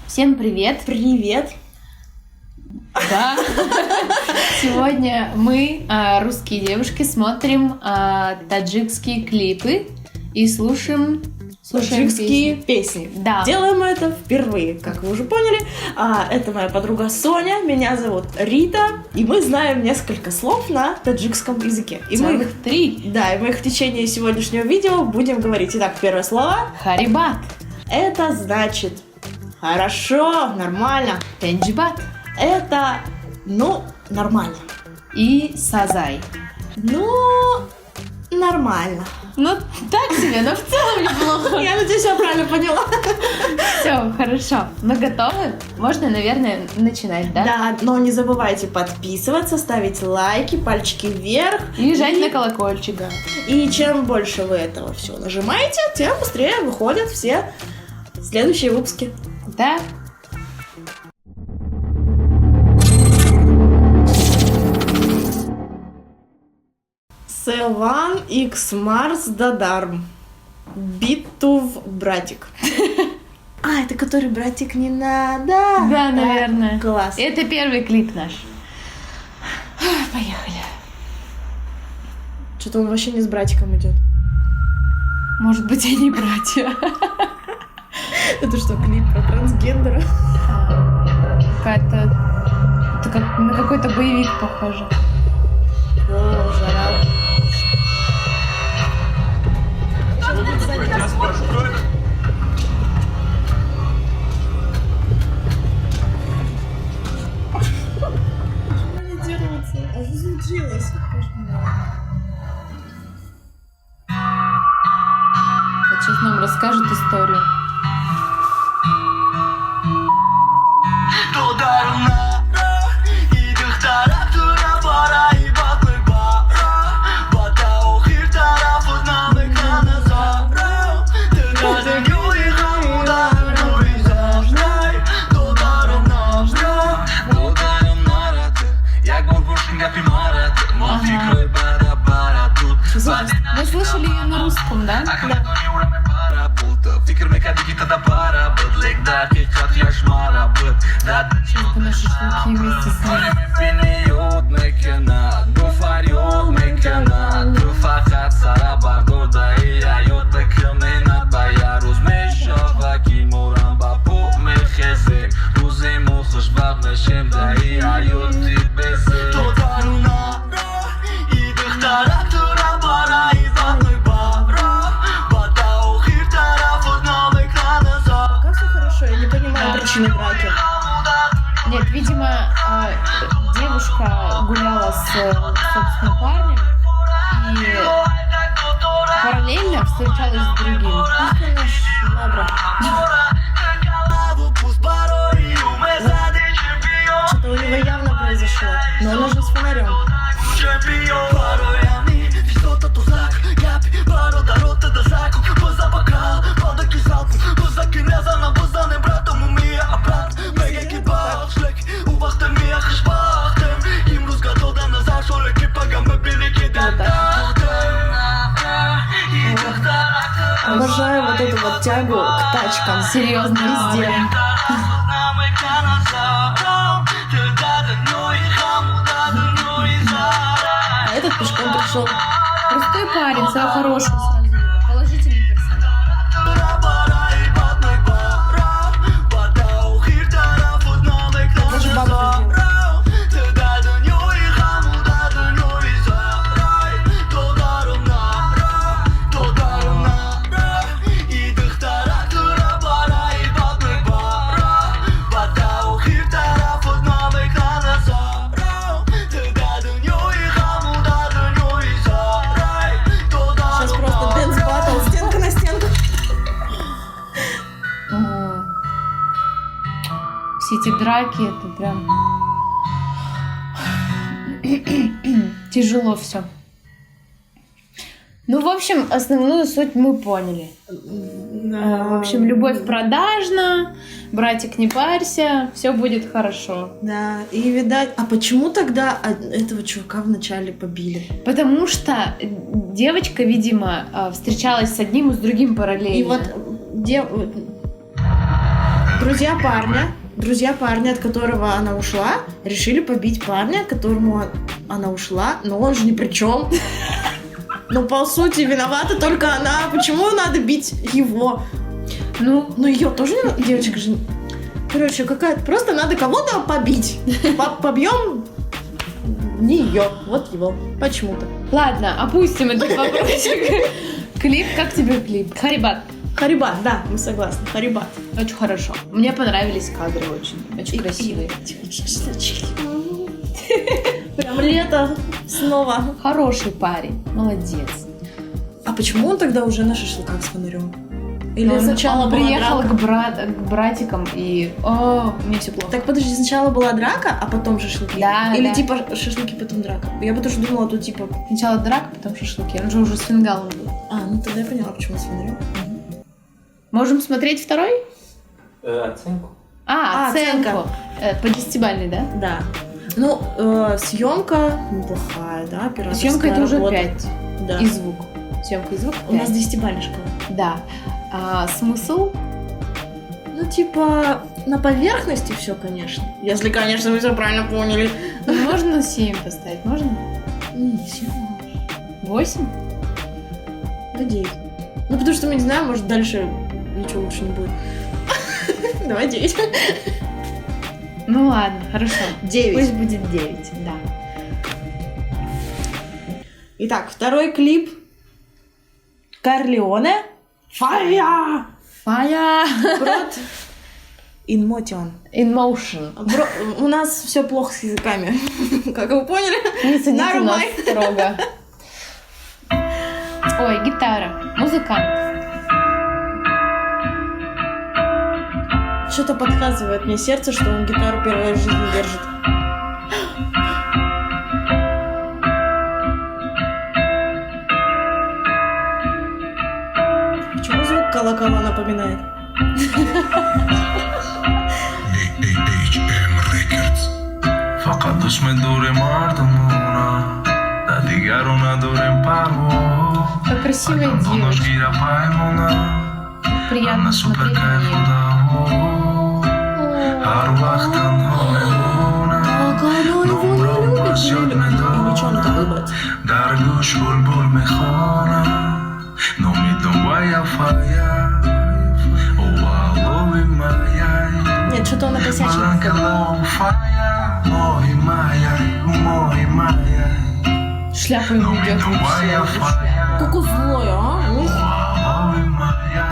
Всем привет! Привет! Да. Сегодня мы, русские девушки, смотрим таджикские клипы и слушаем Таджикские песни. Да. Делаем это впервые, как вы уже поняли. Это моя подруга Соня, меня зовут Рита, и мы знаем несколько слов на таджикском языке. И мы их 3. Да, и мы их в течение сегодняшнего видео будем говорить. Итак, первое слово. Харибат. Это значит хорошо, нормально. Пенджибат. Это, нормально. И сазай. Нормально. Так себе, но в целом неплохо. Я надеюсь, я правильно поняла. Все, хорошо. Мы готовы? Можно, наверное, начинать, да? Да, но не забывайте подписываться, ставить лайки, пальчики вверх. И жать на колокольчик. И чем больше вы этого всего нажимаете, тем быстрее выходят все следующие выпуски. Да. Селван Икс Марс Дадарм. Битув братик. Это который братик не надо. Да, наверное. Класс. Это первый клип наш. Поехали. Что-то он вообще не с братиком идет. Может быть, они братья. Это что, клип про трансгендера? Это как на какой-то боевик похоже. О, жара. Я спрашиваю, кто это? Не дерутся. А что случилось? Вот сейчас нам расскажет историю. Вы слышали ее на русском, да? Да. Сейчас бы наши шашлыки вместе с ней. Пока все хорошо, я не понимаю причины драки. Нет, видимо, девушка гуляла с собственным парнем и параллельно встречалась с другим. Что-то у него явно произошло. Но он уже с фонарем. Обожаю вот эту вот тягу к тачкам. Серьезно, Везде. А этот пешком пришел. Простой парень, все хороший сразу. Положительный персонаж. Даже баба так делает. Сейчас просто дэнс баттл, стенка на стенку. Все эти драки, это прям тяжело все. В общем, основную суть мы поняли. В общем, любовь продажна, братик, не парься, все будет хорошо. Да, и видать... А почему тогда этого чувака вначале побили? Потому что девочка, видимо, встречалась с одним и с другим параллельно. И вот друзья парня, от которого она ушла, решили побить парня, к которому она ушла, но он же ни при чем. Но по сути виновата только она. Почему надо бить его? Ну ее тоже не надо. Девочка же... Короче, какая-то... Просто надо кого-то побить. Побьем не ее, вот его. Почему-то. Ладно, опустим этот вопросик. Клип, как тебе клип? Харибат. Харибат, да, мы согласны. Харибат. Очень хорошо. Мне понравились кадры очень красивые. Прям лето снова. Хороший парень, молодец. А почему он тогда уже на шашлыках с фонарем? Или он сначала была приехал драка? к братикам и... мне все плохо. Так подожди, сначала была драка, а потом шашлыки? Да, Или да. типа шашлыки, потом драка? Я бы тоже думала, тут типа... Сначала драка, потом шашлыки. Он же уже с фингалом был. Ну тогда я поняла, почему с фонарем. Можем смотреть второй? Оценку. Оценку. По 10-бальной, да? Да. Ну, съемка неплохая, да, операторская Съемка это уже работа. 5. Да. И звук. Съемка и звук 5. У нас 10-бальная школа. Да. Смысл? Ну, типа, на поверхности все, конечно. Если, конечно, вы все правильно поняли. Можно 7 поставить? Можно? Не, 7. 8? Да 9. Ну, потому что мы не знаем, может, дальше ничего лучше не будет. Давай 9. Ну ладно, хорошо. 9. Пусть будет 9, да. Итак, второй клип. Корлеоне. Фая! Брод in motion. In motion. У нас все плохо с языками. Как вы поняли? Не судите нас Нормально. строго. Ой, гитара. Музыкант. Что-то подсказывает мне сердце, что он гитару первый раз в жизни держит. Почему звук колокола напоминает? فقط دشمن دور مردمونا در دیگر رو نداریم پروا Как красивая با девочка. گیره پایمونا Приятно انا سوپر смотреть на کیف و нее. دهو هر وقت تنها میمونم نمرم باز یاد میدارم در گوش بلبل میخوانم نمیدونم ویا فایا او والوی مایای Нет, что-то он накосячил. Маленька лоу-фая, мой майя, Шляпа ему идет ну моя вообще. фая, Какой злой, а? мой майя.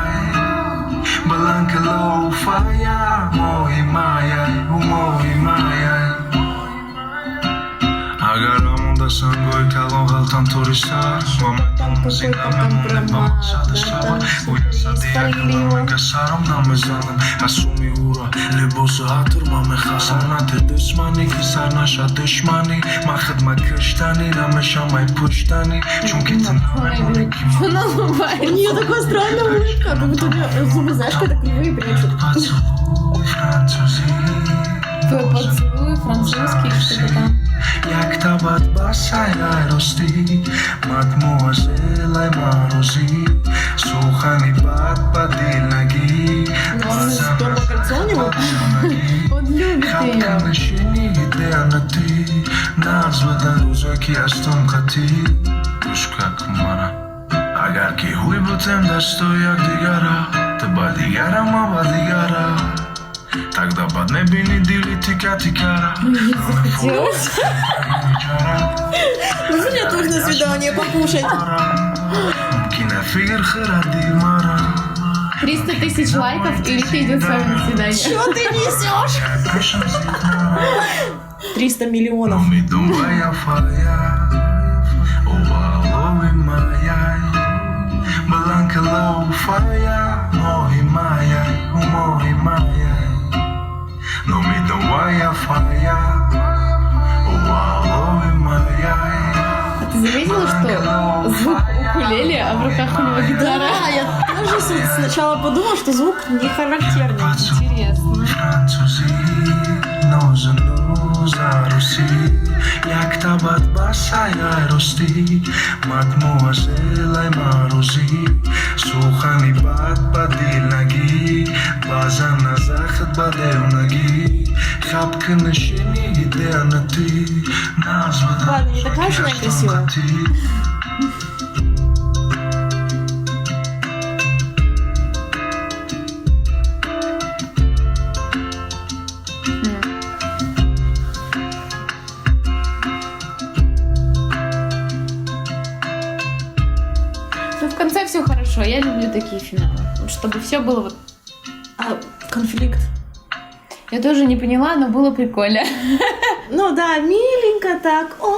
Маленька лоу-фая, мой майя. اگر همون دستم گوی کلام غلطم توری سر و من زینم بمونه با مقصد سر و یه صدی اگرم که سرم نمیزنم حسومی او را لباس عطر من میخوام سنت دشمنی که سر نشد دشمنی من خدمت کشتنی نمیشم ای پشتنی چون که تنهایی که Что называет? У нее такое странное улыбка, как будто у нее зубы, знаешь, когда кривые прячут. поцелуй французі Твой поцелуй, французский, что-то там. یک تبت بسای راستی مدموزل مروزی سوخنی بد دل نگی Он дома кольцо у него. Он любит ее. خلقم شنیده نتی نغز بدن روزا کی هستم خطی دوشکک منم اگر که هوی بودم دستو یک دیگره تو با دیگرم ما با دیگره Тогда под небини дили тика-тикара. Захотелось. Мне тоже на свидание покушать. Кинофигер харади мара. 300 тысяч лайков, и Рита идет с вами на свидание. Что ты несешь? 300 миллионов. No me думая фая. Овалови маяй. Баланка лоу фая. Мой маяй. No me думая фая. Овалови маяй. А ты заметила, что звук укулеле, а в руках у него гитара? Да, я тоже сначала подумала, что звук не характерный. Интересно. Французі, ноза руси, یک تبت بسای راستی مدموزل ماروزی سوخنی بد دل نگی بازم نزخت بدل نگی خب کنشینی دیانتی نازم Ладно, не такая же она красивая. Ну, в конце все хорошо. Я люблю такие финалы. Вот чтобы все было вот... А конфликт? Я тоже не поняла, но было прикольно. Ну да, миленько так. О,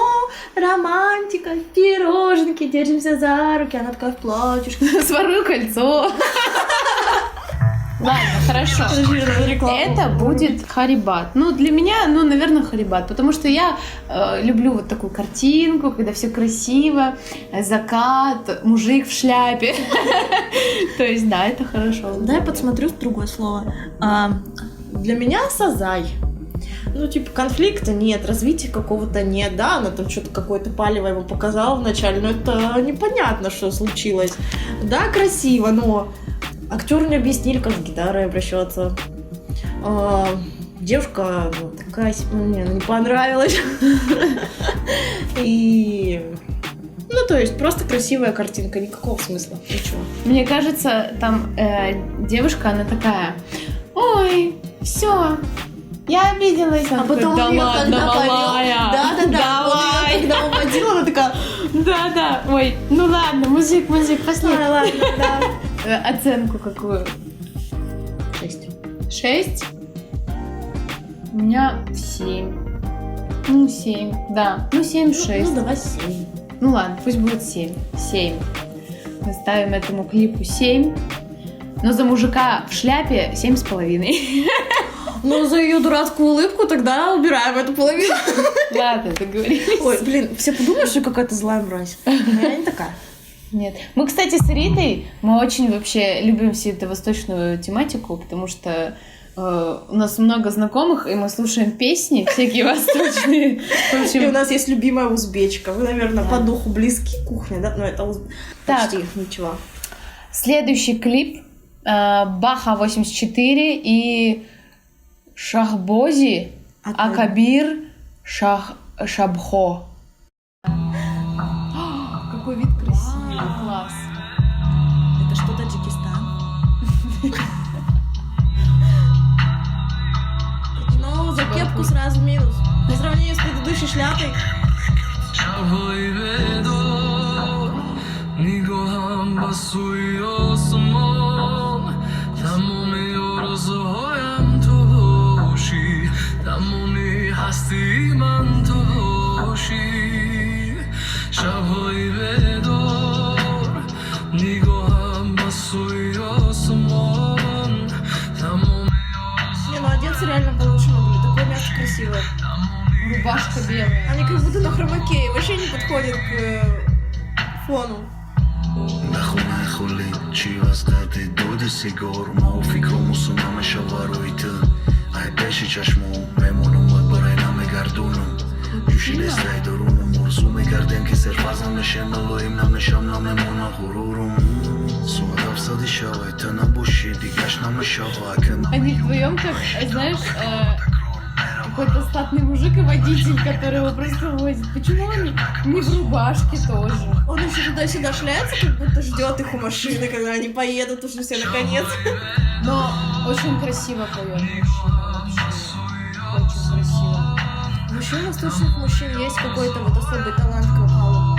романтика, пироженки, держимся за руки. Она такая в платьюшке. Сворую кольцо. Ладно, хорошо. Это будет Харибат. Ну, для меня, ну, наверное, Харибат. Потому что я люблю вот такую картинку, когда все красиво, закат, мужик в шляпе. То есть, да, это хорошо. Дай подсмотрю другое слово. Для меня Сазай. Ну, типа, конфликта нет, развития какого-то нет, да, она там что-то какое-то палево ему показала вначале, но это непонятно, что случилось. Да, красиво, но актеру не объяснили, как с гитарой обращаться. Девушка, ну, такая, мне она не понравилась. И... Ну, то есть, просто красивая картинка, никакого смысла, ничего. Мне кажется, там девушка, она такая: ой, все, я обиделась. Она А потом такая: он да её ладно, когда повел, малая, да, давай. когда уводила, она такая, Да, ой, ну ладно, музык, пошли. ладно, да. Оценку какую? 6. 6? У меня 7. Ну, 7, да. Ну, 7-6. Ну, давай 7. Ну ладно, пусть будет 7. 7. Мы ставим этому клипу 7. Но за мужика в шляпе 7,5. Ну, за ее дурацкую улыбку тогда убираем эту половину. Ладно, договорились. Ой, блин, все подумают, что какая-то злая мразь. Но я не такая. Нет. Мы, кстати, с Ритой, мы очень вообще любим всю эту восточную тематику, потому что у нас много знакомых, и мы слушаем песни всякие восточные. В И у общем, нас есть любимая узбечка. Вы, наверное, Да. по духу близки кухня, да? Но это Так. почти ничего. следующий клип Баха 84 и Шахбози Акабир Шабхо. Какой вид красивый, класс. Это что, Таджикистан? Ну, за кепку сразу минус. По сравнению с предыдущей шляпой. Не, ну одеться реально получше могли. Такое мясо красивое. Рубашка белая. Они как будто на хромакее. Вообще не подходят к фону. בחונה יכולית שיבסת דוד סיגור מעופי קרומוס ונמה שוורו איתה היבשי צ'שמו ממונו מבריינה מגרדונו جوشی دسته درونم مرزو میگردیم که سرفازم نشم نلویم نم نشم نم نمونا غرورم سواد افسادی شوه تا نبوشی دیگش نم نشوه که Они вдвоем, как, знаешь, какой-то статный мужик и водитель, который его просто возит. Почему он не в рубашке тоже? Он еще туда-сюда шляется, как будто ждет их у машины, когда они поедут уже все наконец. Но очень красиво поет. Очень красиво. Вообще у восточных мужчин есть какой-то вот особый талант к вокалу.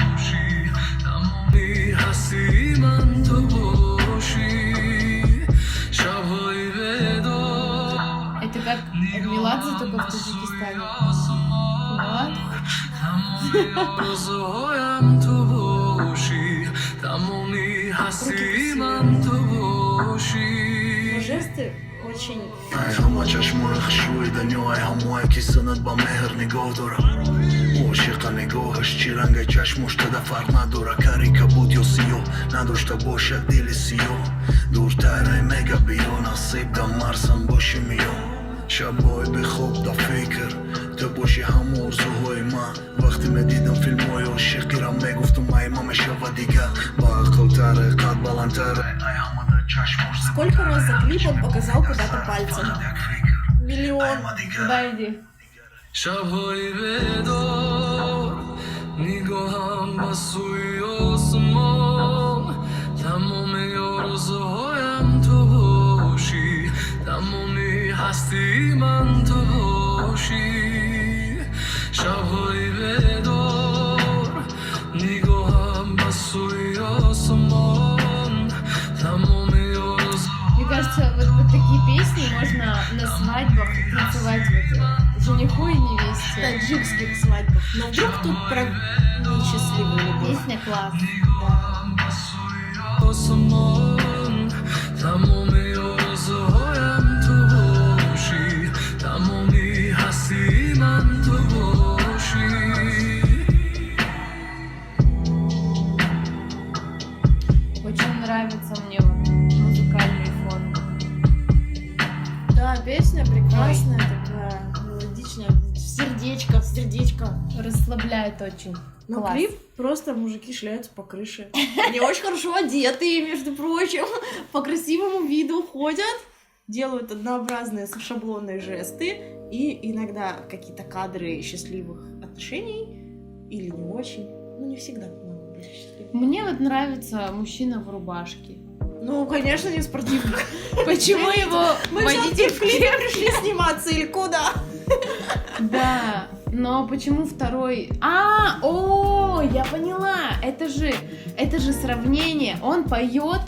Это как Меладзе, только в Таджикистане. Но жесты очень... ای همه چشمون خشوی دنیای همه که سند با مهر نگاه داره عاشق نگاهش چی رنگ چشمش تده فرق نداره کاری که بود یا سیاه نداشته باشد دل سیاه دورتر میگه بیا نصیب دا مرسم باشی میان شبای به خواب دا فکر تو باشی همه آرزوهای من وقتی من دیدم فیلم‌های عاشقی را میگفتم ای ماما شوا دیگه با عقل‌تره قد بلندتره Сколько раз за клип он показал куда-то пальцем? Миллион. Давай иди. شب‌های بیدار نگاهم به سوی آسمان تمام آرزوهایم تو باشی تمامی هستی من تو باشی شب‌های بیدار نگاهم به سوی آسمان تمام Мне кажется, вот такие песни можно на свадьбах танцевать вот жениху и невесте. Таджикских свадьбах. Но вдруг тут про несчастливую любовь. Песня классная. آسمان تمام آرزوهایم تو باشی تمامی هستی من تو باشی Очень нравится мне вот музыкальный фон. Да, песня прекрасная, такая мелодичная, в сердечко. Расслабляет очень. Но Класс. клип просто мужики шляются по крыше. Они очень хорошо одетые, между прочим, по красивому виду ходят, делают однообразные шаблонные жесты и иногда какие-то кадры счастливых отношений или не очень. Ну, не всегда, по-моему, были счастливы. Мне вот нравится мужчина в рубашке. Ну, конечно, не в спортивных. Почему его Мы водитель все-таки в клипе пришли сниматься или куда? Да, но почему второй? Я поняла. Это же сравнение. Он поет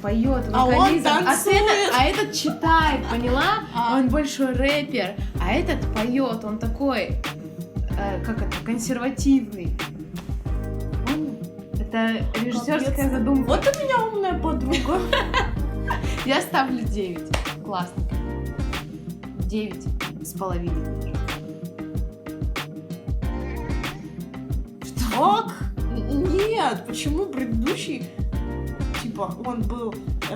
поет. А он вокализм. танцует. А этот читает, поняла? Он большой рэпер, а этот поет. Он такой, консервативный. Понял? Это режиссерская Капец. задумка. Вот у меня умная подруга. Я ставлю 9. Классно. 9,5. Ок? Нет, почему предыдущий, типа, он был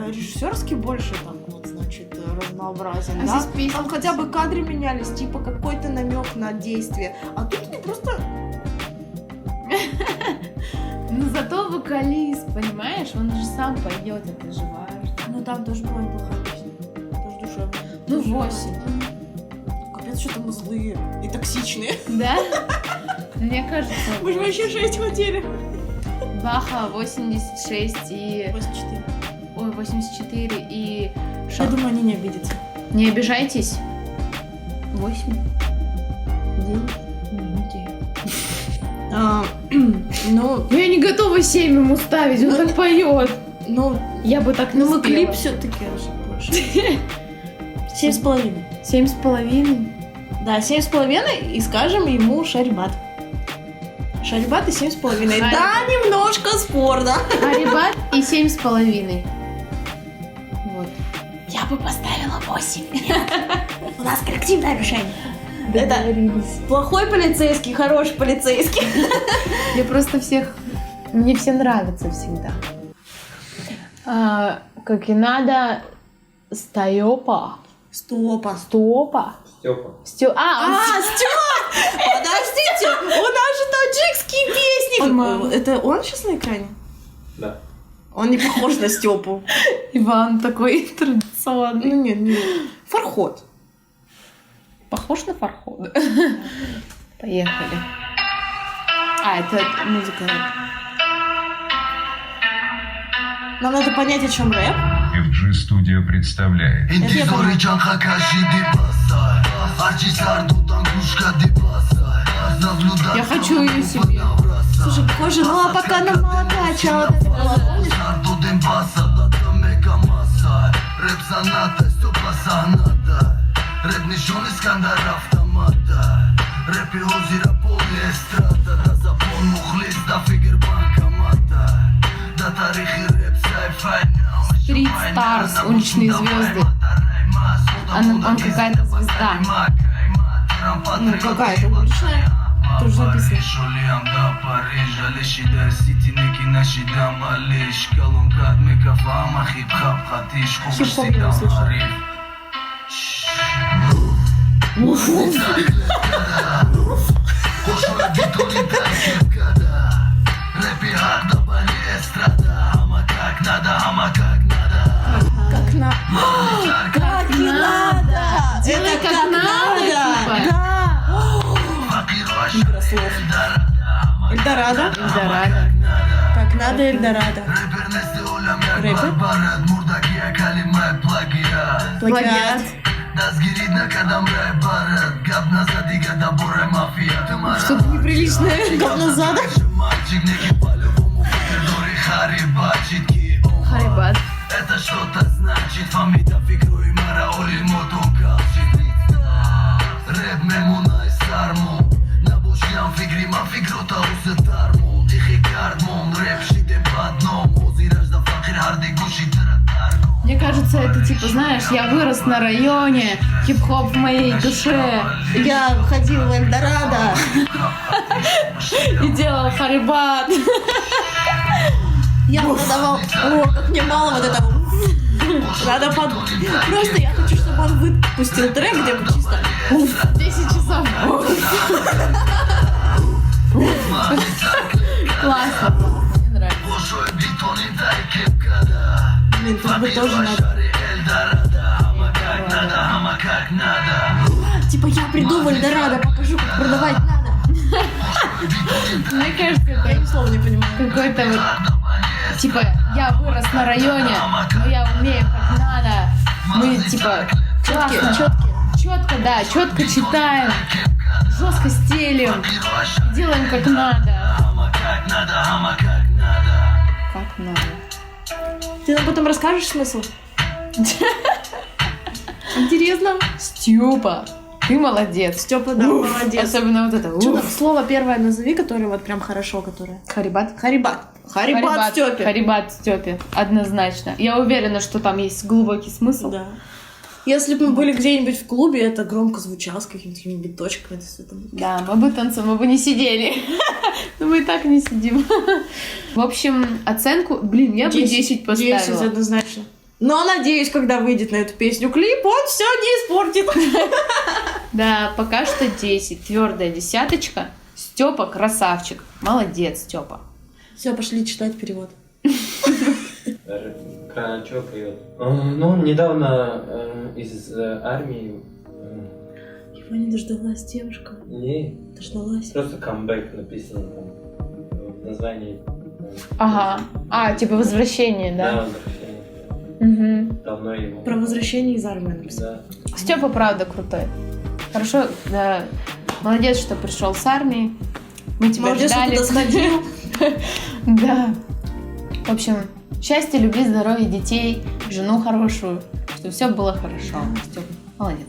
режиссерский больше, там, вот, значит, разнообразен, А да? здесь песни Там хотя бы кадры менялись, типа, какой-то намек на действие. А тут они просто... Ну зато вокалист, понимаешь? Он же сам поет, это же важно. Ну, там тоже была неплохая песня. Тоже душевная. Ну, Тоже 8. Капец, что-то мы злые и токсичные. Да? Мне кажется, Мы же вообще 6 хотели. Баха 86 и... 84. Ой, 84 и... Я думаю, они не обидятся. Не обижайтесь. 8. 9. Ну, Я не готова 7 ему ставить, он так поет. ну, Я бы так не мы спела. клип все-таки больше. 7,5. 7,5. Да, 7,5 и скажем ему Шарибат. Шарибат и 7,5. Да, немножко спорно. Харибат и 7,5. Вот. Я бы поставила 8. У нас коллективное решение. Это плохой полицейский, хороший полицейский. Я просто всех... Мне все нравятся всегда. Как и надо... Стёпа. Стопа. Стопа. Степа. Стёп! Подождите, у нас же таджикские песни. Это он сейчас на экране? Да. Он не похож на Степу. Иван такой традиционный. Ну нет. Фарход. Похож на Фархода. Поехали. Это музыка. Нам надо понять, о чем рэп. FG Studio представляет انتظاری جان خکشیدی بسای هرچی سر دودن گوش کردی بسای نبلودن Я хочу ее себе. Слушай, похоже, ну а пока нам молока, чё? سر دودن بسا دادم مگا مسای رب سنت استوپا سنت رب نشون اسکندر رفتم مدر رپی حوزی را پولی استراتا دا زبون مخلص دا فکر بانکا مدر دا تاریخی رپ سایفای Street Stars, уличные звезды. Он какая-то звезда. Ну, какая-то уличная. Тоже записано. شلیم دا پاریژ علشی در سیتی نکی نشیدم علیش کلون کد میکفم اخیب خب خطیش خوب Хип-хоп не سیدم услышала. حریف Как надо. Как не надо. Делай Это как надо, типа. Да. Микрослов. Эльдорадо. Эльдорадо. Как надо Эльдорадо. Рэпер. Плагиат. Что-то неприличное. Говно зада. Харибат. Это что-то значит, фамида фигру и мара оли мотом калчит. Рэп мемуна и сарму, на бушням фигри ма фигрота усе тарму. Тихий кардмон, рэп шидем по одному, озираж да факир харди гуши таратарку. Мне кажется, это типа, знаешь, я вырос на районе, хип-хоп в моей душе Я ходил в Эльдорадо. и делал харибат. Я продавал. О, как мне мало вот этого. Надо Просто я хочу, чтобы он выпустил трек, где бы чисто 10 часов. Классно. Мне нравится. Блин, тут бы тоже надо. Типа я приду в Эльдорадо, покажу, как продавать надо. Мне кажется, Я это ни слова не понимаю. какой-то вот... Типа, я вырос на районе, но я умею как надо. Мы, типа, классно. Четко, да, четко читаем, жестко стелим, и делаем как надо. Как надо. Ты нам потом расскажешь смысл? Интересно. Степа, ты молодец. Степа, да, молодец. Особенно вот это. Что там, слово первое назови, которое вот прям хорошо, которое. Харибат. Харибат. Харибат Степе. Харибат Степе, однозначно. Я уверена, что там есть глубокий смысл. Да. Если бы мы были где-нибудь в клубе, это громко звучало с какими-то такими биточками. Это всё там. Да, мы бы танцевали, мы бы не сидели. Но мы и так не сидим. В общем, оценку, блин, я бы 10 поставила. 10 однозначно. Но надеюсь, когда выйдет на эту песню клип, он все не испортит. Да, пока что 10. Твердая десяточка. Степа красавчик. Молодец, Степа. Все, пошли читать перевод. Что поет? Ну, он недавно из армии. Его не дождалась девушка. Не, Дождалась. просто камбэк написано там в названии. Ага. А, типа возвращение, Да, да? возвращение. Угу. Давно его. Про возвращение из армии написано. Да. Степа правда крутой. Хорошо, да. Молодец, что пришел с армии. Мы тебя Молодец, что ждали. туда сходил. Да. В общем, счастья, любви, здоровья, детей, жену хорошую, чтобы все было хорошо. Стёп, молодец.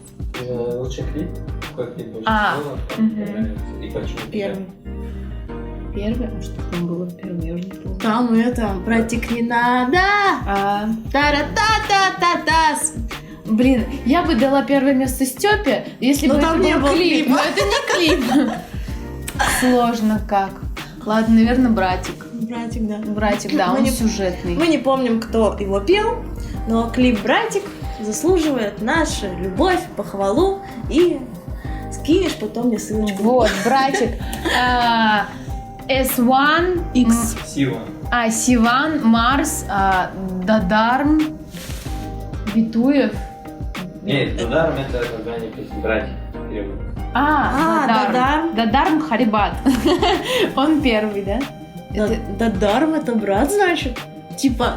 Лучший клип? Какой клип больше А, всего мгм. понравился? И почему? Первый. Первый? А что там было первый? Я уже не помню. Там это, братик, не надо. А, Тара-та-та-та-тас. блин, я бы дала первое место Степе, если Но бы там это не был было клип. клипа. Но это не клип. Сложно как. Ладно, наверное, братик. Братик, да. Братик, да, Мы он не- сюжетный. Мы не помним, кто его пел, но клип «Братик» заслуживает нашу любовь, похвалу, и скинешь потом мне ссылочку. Вот, братик. S1, X. Сила. Сиван, Марс, Дадарм, Битуев. Нет, Дударм это когда они пишут братья. Перевод. Дадарм. Дадарм Харибат. Он первый, да? Это- Дадарм — это брат, значит? Типа,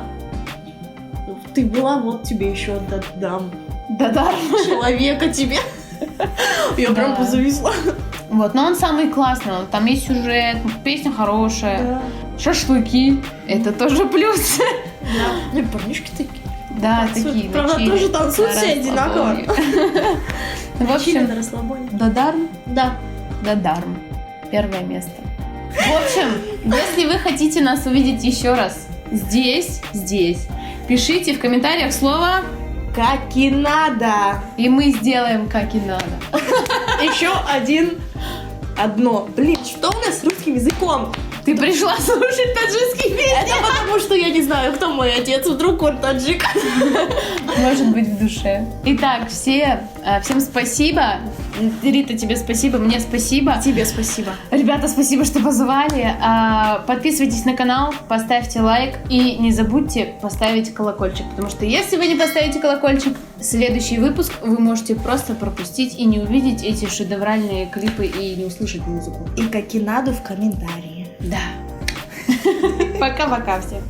ты была, вот тебе еще дадам. Дадарм. Человека тебе. Я прям Да. позависла. Вот, но он самый классный, там есть сюжет, песня хорошая, Да. шашлыки, это тоже плюс. Ну и парнишки такие. Да, Танцуют. такие. Правда, на чиле, тоже танцуют на все одинаково. расслабоне. В Чили общем, на расслабоне. Дадарм, Да. Дадарм. Первое место. В общем, если вы хотите нас увидеть еще раз здесь, пишите в комментариях слово, Как и надо. и мы сделаем как и надо. Еще одно. Блин, что у нас с русским языком? Ты пришла слушать таджикский песни? Это потому, что я не знаю, кто мой отец. Вдруг он таджик. Может быть, в душе. Итак, всем спасибо. Рита, тебе спасибо, мне спасибо. Тебе спасибо. Ребята, спасибо, что позвали. Подписывайтесь на канал, поставьте лайк и не забудьте поставить колокольчик, потому что если вы не поставите колокольчик, следующий выпуск вы можете просто пропустить и не увидеть эти шедевральные клипы и не услышать музыку. И какинаду в комментарии. Да. Пока-пока всем.